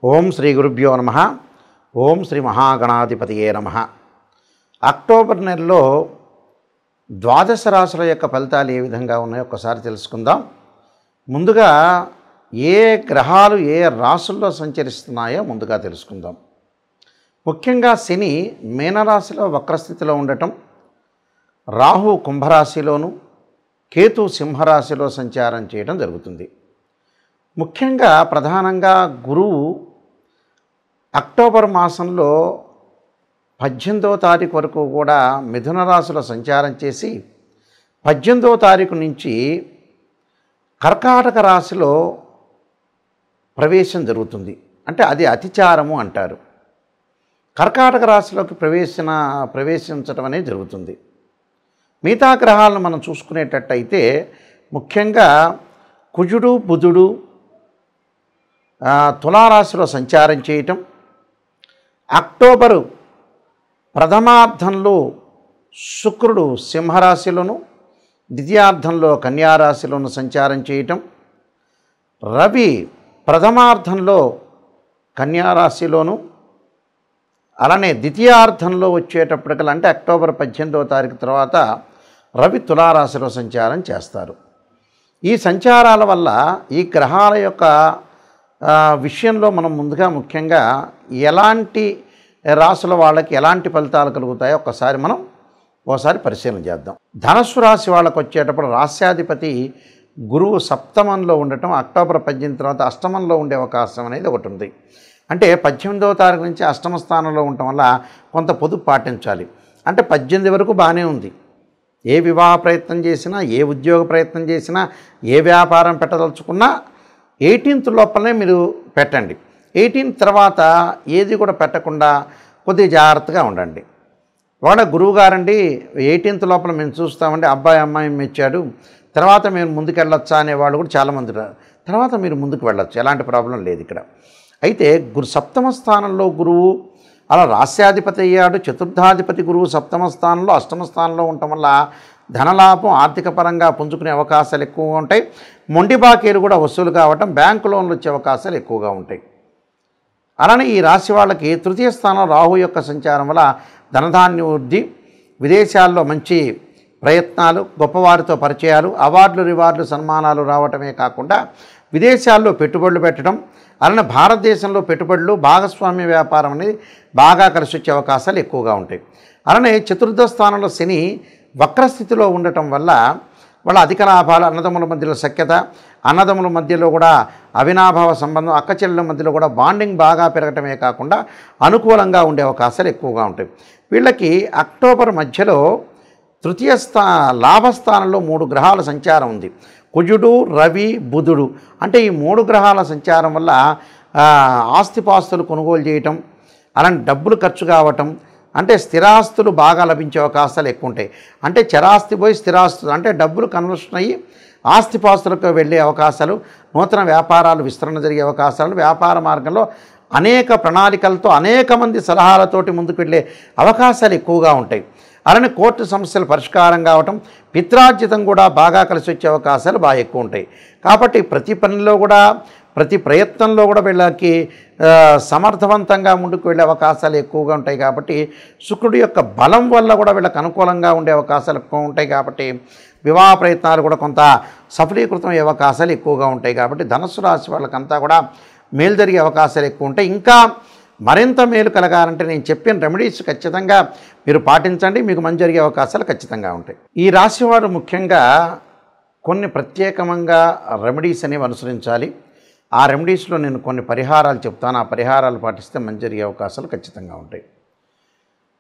ఓం శ్రీ గురుభ్యో నమః. ఓం శ్రీ మహాగణాధిపతియే నమః. అక్టోబర్ నెలలో ద్వాదశ రాశుల యొక్క ఫలితాలు ఏ విధంగా ఉన్నాయో ఒక్కసారి తెలుసుకుందాం. ముందుగా ఏ గ్రహాలు ఏ రాశుల్లో సంచరిస్తున్నాయో ముందుగా తెలుసుకుందాం. ముఖ్యంగా శని మీనరాశిలో వక్రస్థితిలో ఉండటం, రాహు కుంభరాశిలోను, కేతు సింహరాశిలో సంచారం చేయడం జరుగుతుంది. ముఖ్యంగా ప్రధానంగా గురువు అక్టోబర్ మాసంలో 18వ తారీఖు వరకు కూడా మిథున రాశిలో సంచారం చేసి 18వ తారీఖు నుంచి కర్కాటక రాశిలో ప్రవేశం జరుగుతుంది. అంటే అది అతిచారము అంటారు. కర్కాటక రాశిలోకి ప్రవేశించడం అనేది జరుగుతుంది. మిగతా గ్రహాలను మనం చూసుకునేటట్టయితే ముఖ్యంగా కుజుడు బుధుడు తులారాశిలో సంచారం చేయటం, అక్టోబరు ప్రథమార్థంలో శుక్రుడు సింహరాశిలోను, ద్వితీయార్థంలో కన్యారాశిలోను సంచారం చేయటం, రవి ప్రథమార్థంలో కన్యారాశిలోను, అలానే ద్వితీయార్థంలో వచ్చేటప్పటికల్లా అంటే అక్టోబర్ 18వ తారీఖు తర్వాత రవి తులారాశిలో సంచారం చేస్తారు. ఈ సంచారాల వల్ల ఈ గ్రహాల యొక్క విషయంలో మనం ముందుగా ముఖ్యంగా ఎలాంటి రాశుల వాళ్ళకి ఎలాంటి ఫలితాలు కలుగుతాయో ఒకసారి పరిశీలన చేద్దాం. ధనస్సు రాశి వాళ్ళకు వచ్చేటప్పుడు రాశ్యాధిపతి గురువు సప్తమంలో ఉండటం, అక్టోబర్ 18 తర్వాత అష్టమంలో ఉండే అవకాశం అనేది ఒకటి ఉంది. అంటే 18వ తారీఖు నుంచి అష్టమ స్థానంలో ఉండటం వల్ల కొంత పొదుపు పాటించాలి. అంటే 18 వరకు బాగానే ఉంది. ఏ వివాహ ప్రయత్నం చేసినా, ఏ ఉద్యోగ ప్రయత్నం చేసినా, ఏ వ్యాపారం పెట్టదలుచుకున్నా 18th లోపలనే మీరు పెట్టండి. 18 తర్వాత ఏది కూడా పెట్టకుండా కొద్దిగా జాగ్రత్తగా ఉండండి. వాళ్ళ గురువుగారండి 18th లోపల మేము చూస్తామండి, అబ్బాయి అమ్మాయి మెచ్చాడు, తర్వాత మీరు ముందుకు వెళ్ళొచ్చా అనేవాళ్ళు కూడా చాలామంది తర్వాత మీరు ముందుకు వెళ్ళొచ్చు, ఎలాంటి ప్రాబ్లం లేదు ఇక్కడ. అయితే సప్తమ స్థానంలో గురువు అలా రాస్యాధిపతి అయ్యాడు. చతుర్థాధిపతి గురువు సప్తమ స్థానంలో అష్టమ స్థానంలో ఉండటం వల్ల ధనలాభం ఆర్థిక పరంగా పుంజుకునే అవకాశాలు ఎక్కువగా ఉంటాయి. మొండి బాకీలు కూడా వసూలు కావటం, బ్యాంకు లోన్లు వచ్చే అవకాశాలు ఎక్కువగా ఉంటాయి. అలానే ఈ రాశి వాళ్ళకి తృతీయ స్థానం రాహు యొక్క సంచారం వల్ల ధనధాన్య వృద్ధి, విదేశాల్లో మంచి ప్రయత్నాలు, గొప్పవారితో పరిచయాలు, అవార్డులు రివార్డులు సన్మానాలు రావటమే కాకుండా విదేశాల్లో పెట్టుబడులు పెట్టడం, అలానే భారతదేశంలో పెట్టుబడులు భాగస్వామ్య వ్యాపారం అనేది బాగా కలిసి వచ్చే అవకాశాలు ఎక్కువగా ఉంటాయి. అలానే చతుర్థ స్థానంలో శని వక్రస్థితిలో ఉండటం వల్ల వాళ్ళ అధిక లాభాలు, అన్నదమ్ముల మధ్యలో సఖ్యత, అన్నదమ్ముల మధ్యలో కూడా అవినాభావ సంబంధం, అక్కచెల్లెల మధ్యలో కూడా బాండింగ్ బాగా పెరగటమే కాకుండా అనుకూలంగా ఉండే అవకాశాలు ఎక్కువగా ఉంటాయి. వీళ్ళకి అక్టోబర్ మధ్యలో తృతీయ లాభస్థానంలో 3 గ్రహాల సంచారం ఉంది. కుజుడు, రవి, బుధుడు. అంటే ఈ 3 గ్రహాల సంచారం వల్ల ఆస్తిపాస్తులు కొనుగోలు చేయటం, అలాంటి డబ్బులు ఖర్చు కావటం, అంటే స్థిరాస్తులు బాగా లభించే అవకాశాలు ఎక్కువ ఉంటాయి. అంటే చరాస్తి పోయి స్థిరాస్తులు అంటే డబ్బులు కన్వర్షన్ అయ్యి ఆస్తిపాస్తులకు వెళ్ళే అవకాశాలు, నూతన వ్యాపారాలు విస్తరణ జరిగే అవకాశాలు, వ్యాపార మార్గంలో అనేక ప్రణాళికలతో అనేక మంది సలహాలతోటి ముందుకు వెళ్ళే అవకాశాలు ఎక్కువగా ఉంటాయి. అలానే కోర్టు సమస్యలు పరిష్కారం కావటం, పిత్రార్జితం కూడా బాగా కలిసి వచ్చే అవకాశాలు బాగా ఎక్కువ ఉంటాయి. కాబట్టి ప్రతి పనిలో కూడా ప్రతి ప్రయత్నంలో కూడా వీళ్ళకి సమర్థవంతంగా ముందుకు వెళ్ళే అవకాశాలు ఎక్కువగా ఉంటాయి. కాబట్టి శుక్రుడి యొక్క బలం వల్ల కూడా వీళ్ళకి అనుకూలంగా ఉండే అవకాశాలు ఎక్కువ ఉంటాయి. కాబట్టి వివాహ ప్రయత్నాలు కూడా కొంత సఫలీకృతం అయ్యే అవకాశాలు ఎక్కువగా ఉంటాయి. కాబట్టి ధనుస్సు రాశి వాళ్ళకంతా కూడా మేలు జరిగే అవకాశాలు ఎక్కువ ఉంటాయి. ఇంకా మరింత మేలు కలగాలంటే నేను చెప్పిన రెమెడీస్ ఖచ్చితంగా మీరు పాటించండి, మీకు మంచి జరిగే అవకాశాలు ఖచ్చితంగా ఉంటాయి. ఈ రాశి వారు ముఖ్యంగా కొన్ని ప్రత్యేకంగా రెమెడీస్ అనేవి అనుసరించాలి. ఆ రెమెడీస్లో నేను కొన్ని పరిహారాలు చెప్తాను. ఆ పరిహారాలు పాటిస్తే మంచి జరిగే అవకాశాలు ఖచ్చితంగా ఉంటాయి.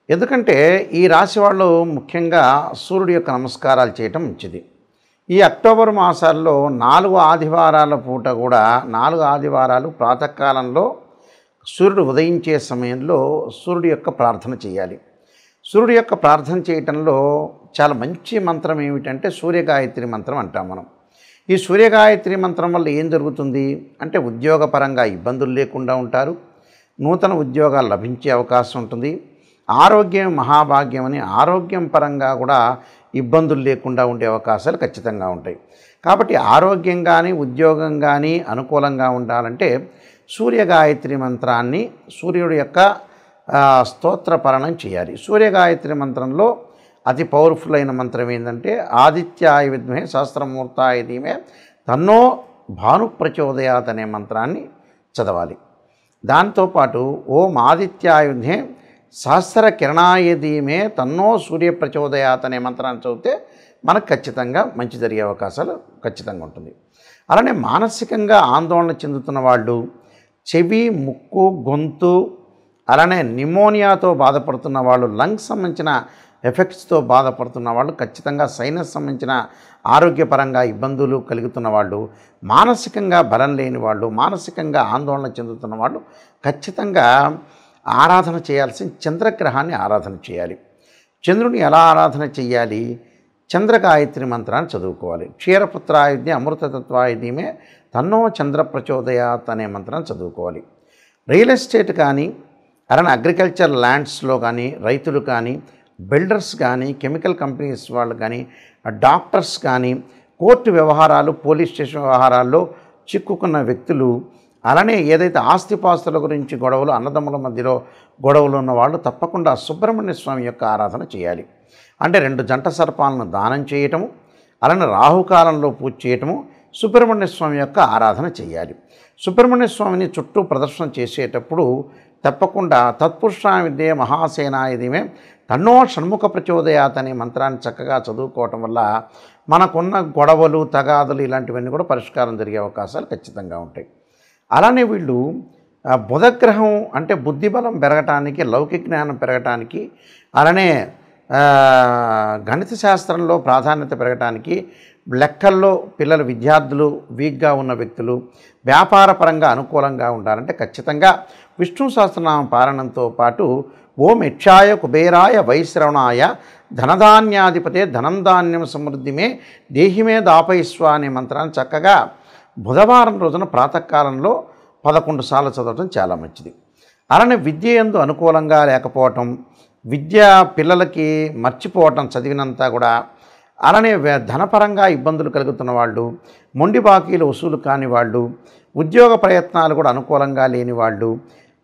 ఎందుకంటే ఈ రాశి వాళ్ళు ముఖ్యంగా సూర్యుడి యొక్క నమస్కారాలు చేయటం మంచిది. ఈ అక్టోబర్ మాసాల్లో 4 ఆదివారాల పూట కూడా 4 ఆదివారాలు ప్రాతకాలంలో సూర్యుడు ఉదయించే సమయంలో సూర్యుడి యొక్క ప్రార్థన చేయాలి. సూర్యుడి యొక్క ప్రార్థన చేయటంలో చాలా మంచి మంత్రం ఏమిటంటే సూర్యగాయత్రి మంత్రం అంటాం మనం. ఈ సూర్యగాయత్రి మంత్రం వల్ల ఏం జరుగుతుంది అంటే ఉద్యోగపరంగా ఇబ్బందులు లేకుండా ఉంటారు, నూతన ఉద్యోగాలు లభించే అవకాశం ఉంటుంది, ఆరోగ్యం మహాభాగ్యం అని ఆరోగ్యం పరంగా కూడా ఇబ్బందులు లేకుండా ఉండే అవకాశాలు ఖచ్చితంగా ఉంటాయి. కాబట్టి ఆరోగ్యం కానీ ఉద్యోగం కానీ అనుకూలంగా ఉండాలంటే సూర్య గాయత్రి మంత్రాన్ని సూర్యుడి యొక్క స్తోత్ర పఠనం చేయాలి. సూర్య గాయత్రి మంత్రంలో అతి పవర్ఫుల్ అయిన మంత్రం ఏంటంటే ఆదిత్యాయ విద్మహే సహస్రమూర్తాయ ధీమహి తన్నో భాను ప్రచోదయాత్ అనే మంత్రాన్ని చదవాలి. దాంతోపాటు ఓం ఆదిత్యాయ విద్మహే సహస్ర కిరణాయ ధీమహి తన్నో సూర్య ప్రచోదయాత్ అనే మంత్రాన్ని చదివితే మనకు ఖచ్చితంగా మంచి జరిగే అవకాశాలు ఖచ్చితంగా ఉంటుంది. అలానే మానసికంగా ఆందోళన చెందుతున్న వాళ్ళు, చెవి, ముక్కు, గొంతు, అలానే నిమోనియాతో బాధపడుతున్న వాళ్ళు, లంగ్స్ సంబంధించిన ఎఫెక్ట్స్తో బాధపడుతున్న వాళ్ళు, ఖచ్చితంగా సైనస్ సంబంధించిన ఆరోగ్యపరంగా ఇబ్బందులు కలుగుతున్న వాళ్ళు, మానసికంగా బలం లేని వాళ్ళు, మానసికంగా ఆందోళన చెందుతున్న వాళ్ళు ఖచ్చితంగా ఆరాధన చేయాల్సిన చంద్రగ్రహాన్ని ఆరాధన చేయాలి. చంద్రుని ఎలా ఆరాధన చేయాలి? చంద్రగాయత్రి మంత్రాన్ని చదువుకోవాలి. క్షీరపుత్రాయుధ్య అమృతతత్వాయ ధీమహి తన్నో చంద్ర ప్రచోదయాత్ అనే మంత్రాన్ని చదువుకోవాలి. రియల్ ఎస్టేట్ కానీ, అలానే అగ్రికల్చర్ ల్యాండ్స్లో కానీ, రైతులు కానీ, బిల్డర్స్ కానీ, కెమికల్ కంపెనీస్ వాళ్ళు కానీ, డాక్టర్స్ కానీ, కోర్టు వ్యవహారాలు, పోలీస్ స్టేషన్ వ్యవహారాల్లో చిక్కుకున్న వ్యక్తులు, అలానే ఏదైతే ఆస్తిపాస్తుల గురించి గొడవలు, అన్నదమ్ముల మధ్యలో గొడవలు ఉన్న వాళ్ళు తప్పకుండా సుబ్రహ్మణ్య స్వామి యొక్క ఆరాధన చేయాలి. అంటే 2 జంట సర్పాలను దానం చేయటము, అలానే రాహుకాలంలో పూజ చేయటము, సుబ్రహ్మణ్య స్వామి యొక్క ఆరాధన చేయాలి. సుబ్రహ్మణ్య స్వామిని చుట్టూ ప్రదర్శన చేసేటప్పుడు తప్పకుండా తత్పురుషాయ విద్యే మహాసేనాయ ధీమహి తన్నో షణ్ముఖ ప్రచోదయాత్ అనే మంత్రాన్ని చక్కగా చదువుకోవటం వల్ల మనకున్న గొడవలు, తగాదులు ఇలాంటివన్నీ కూడా పరిష్కారం జరిగే అవకాశాలు ఖచ్చితంగా ఉంటాయి. అలానే వీళ్ళు బుధగ్రహం అంటే బుద్ధిబలం పెరగటానికి, లౌకిక జ్ఞానం పెరగటానికి, అలానే గణిత శాస్త్రంలో ప్రాధాన్యత పెరగటానికి, లెక్కల్లో పిల్లలు, విద్యార్థులు వీక్గా ఉన్న వ్యక్తులు వ్యాపారపరంగా అనుకూలంగా ఉండాలంటే ఖచ్చితంగా విష్ణు సహస్రనామ పారాయణంతో పాటు ఓం యక్షాయ కుబేరాయ వైశ్రవణాయ ధనధాన్యాధిపతే ధనం ధాన్యం సమృద్ధిమే దేహిమే దాపయిస్వ అనే మంత్రాన్ని చక్కగా బుధవారం రోజున ప్రాతకాలంలో 11 సార్లు చదవటం చాలా మంచిది. అలానే విద్య యందు అనుకూలంగా లేకపోవటం, విద్య పిల్లలకి మర్చిపోవటం చదివినంతా కూడా, అలానే ధనపరంగా ఇబ్బందులు కలుగుతున్న వాళ్ళు, మొండి బాకీలు వసూలు కాని వాళ్ళు, ఉద్యోగ ప్రయత్నాలు కూడా అనుకూలంగా లేని వాళ్ళు,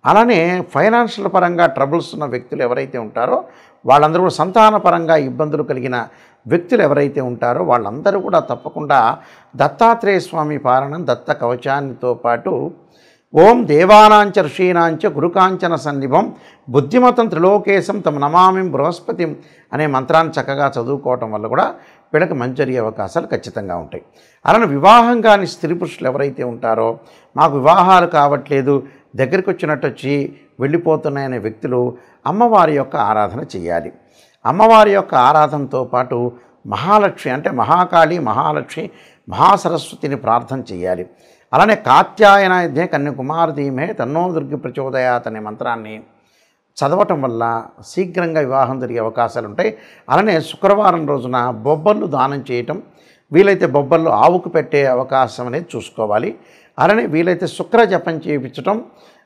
అలానే ఫైనాన్షియల్ పరంగా ట్రబుల్స్ ఉన్న వ్యక్తులు ఎవరైతే ఉంటారో వాళ్ళందరూ కూడా, సంతానపరంగా ఇబ్బందులు కలిగిన వ్యక్తులు ఎవరైతే ఉంటారో వాళ్ళందరూ కూడా తప్పకుండా దత్తాత్రేయ స్వామి పారాయణం, దత్త కవచాన్నితో పాటు ఓం దేవానాంచ ఋషీనాంచ గురుకాంచన సన్నిభం బుద్ధిమతం త్రిలోకేశం తమ నమామి బృహస్పతిం అనే మంత్రాన్ని చక్కగా చదువుకోవటం వల్ల కూడా వీళ్ళకి మంచి జరిగే అవకాశాలు ఖచ్చితంగా ఉంటాయి. అలానే వివాహం కాని స్త్రీ పురుషులు ఎవరైతే ఉంటారో, మాకు వివాహాలు కావట్లేదు, దగ్గరికి వచ్చినట్టు వచ్చి వెళ్ళిపోతున్నాయనే వ్యక్తులు అమ్మవారి యొక్క ఆరాధన చేయాలి. అమ్మవారి యొక్క ఆరాధనతో పాటు మహాలక్ష్మి అంటే మహాకాళి, మహాలక్ష్మి, మహాసరస్వతిని ప్రార్థన చేయాలి. అలానే కాత్యాయనాయుధ్యే కన్యాకుమారి ధీమహి తన్నో దుర్గి ప్రచోదయాత్ అనే మంత్రాన్ని చదవటం వల్ల శీఘ్రంగా వివాహం జరిగే అవకాశాలు ఉంటాయి. అలానే శుక్రవారం రోజున బొబ్బర్లు దానం చేయటం, వీలైతే బొబ్బర్లు ఆవుకు పెట్టే అవకాశం అనేది చూసుకోవాలి. అలానే వీలైతే శుక్ర జపం చేయించటం,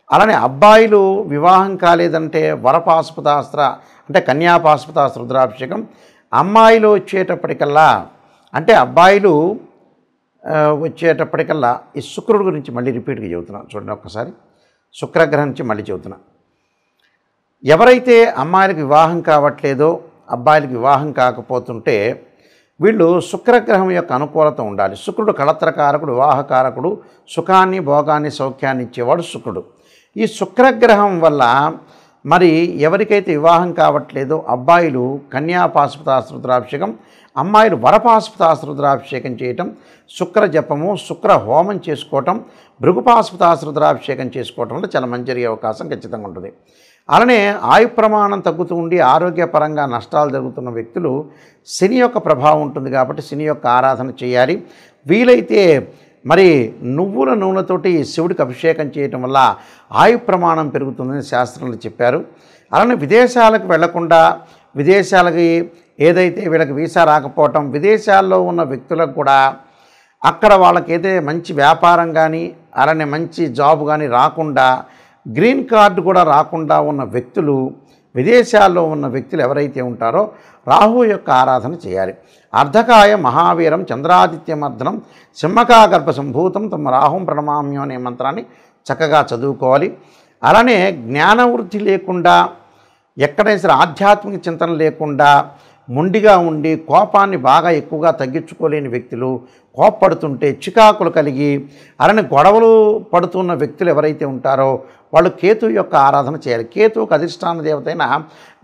అలానే అబ్బాయిలు వివాహం కాలేదంటే వరపాశుపతాస్త్ర అంటే కన్యాపాశుపతాస్త్ర రుద్రాభిషేకం, అమ్మాయిలు వచ్చేటప్పటికల్లా అంటే అబ్బాయిలు వచ్చేటప్పటికల్లా ఈ శుక్రుడి గురించి మళ్ళీ రిపీట్గా చెబుతున్నాను చూడండి ఒక్కసారి. శుక్రగ్రహం నుంచి మళ్ళీ చెబుతున్నా. ఎవరైతే అమ్మాయిలకు వివాహం కావట్లేదో, అబ్బాయిలకు వివాహం కాకపోతుంటే వీళ్ళు శుక్రగ్రహం యొక్క అనుకూలత ఉండాలి. శుక్రుడు కళత్రకారకుడు, వివాహకారకుడు, సుఖాన్ని, భోగాన్ని, సౌఖ్యాన్ని ఇచ్చేవాడు శుక్రుడు. ఈ శుక్రగ్రహం వల్ల మరి ఎవరికైతే వివాహం కావట్లేదో అబ్బాయిలు కన్యాపాశుపతాస్త్ర రుద్రాభిషేకం, అమ్మాయిలు వరపాశుపతాస్త్ర రుద్రాభిషేకం చేయటం, శుక్ర జపము, శుక్ర హోమం చేసుకోవటం, భృగుపాశుపతాస్త్ర రుద్రాభిషేకం చేసుకోవటం వల్ల చాలా మంచి జరిగే అవకాశం ఖచ్చితంగా ఉంటుంది. అలానే ఆయు ప్రమాణం తగ్గుతూ ఉండి ఆరోగ్యపరంగా నష్టాలు జరుగుతున్న వ్యక్తులు శని యొక్క ప్రభావం ఉంటుంది కాబట్టి శని యొక్క ఆరాధన చేయాలి. వీలైతే మరి నువ్వుల నూనెతోటి శివుడికి అభిషేకం చేయటం వల్ల ఆయు ప్రమాణం పెరుగుతుందని శాస్త్రంలో చెప్పారు. అలానే విదేశాలకు వెళ్లకుండా, విదేశాలకి ఏదైతే వీళ్ళకి వీసా రాకపోవటం, విదేశాల్లో ఉన్న వ్యక్తులకు కూడా అక్కడ వాళ్ళకి ఏదైతే మంచి వ్యాపారం కానీ, అలానే మంచి జాబ్ కానీ రాకుండా, గ్రీన్ కార్డు కూడా రాకుండా ఉన్న వ్యక్తులు, విదేశాల్లో ఉన్న వ్యక్తులు ఎవరైతే ఉంటారో రాహు యొక్క ఆరాధన చేయాలి. అర్ధకాయ మహావీరం చంద్రాదిత్యమర్ధనం సింహకాగర్భ సంభూతం తమ రాహుం ప్రణమామ్యం అనే మంత్రాన్ని చక్కగా చదువుకోవాలి. అలానే జ్ఞానవృద్ధి లేకుండా, ఎక్కడైనా సరే ఆధ్యాత్మిక చింతన లేకుండా మొండిగా ఉండి కోపాన్ని బాగా ఎక్కువగా తగ్గించుకోలేని వ్యక్తులు, కోప్పడుతుంటే చికాకులు కలిగి అలానే గొడవలు పడుతున్న వ్యక్తులు ఎవరైతే ఉంటారో వాళ్ళు కేతువు యొక్క ఆరాధన చేయాలి. కేతువుకు అధిష్టాన దేవత అయిన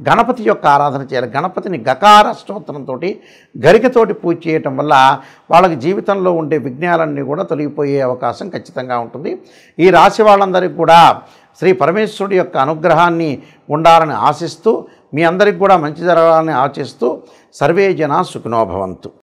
గణపతి యొక్క ఆరాధన చేయాలి. గణపతిని గకార స్తోత్రంతో గరికతోటి పూజ చేయటం వల్ల వాళ్ళకి జీవితంలో ఉండే విఘ్నాలన్నీ కూడా తొలగిపోయే అవకాశం ఖచ్చితంగా ఉంటుంది. ఈ రాశి వాళ్ళందరికీ కూడా శ్రీ పరమేశ్వరుడి యొక్క అనుగ్రహాన్ని ఉండాలని ఆశిస్తూ, మీ అందరికి కూడా మంచి జరగాలని ఆశిస్తూ, సర్వే జనా సుఖినో భవంతు.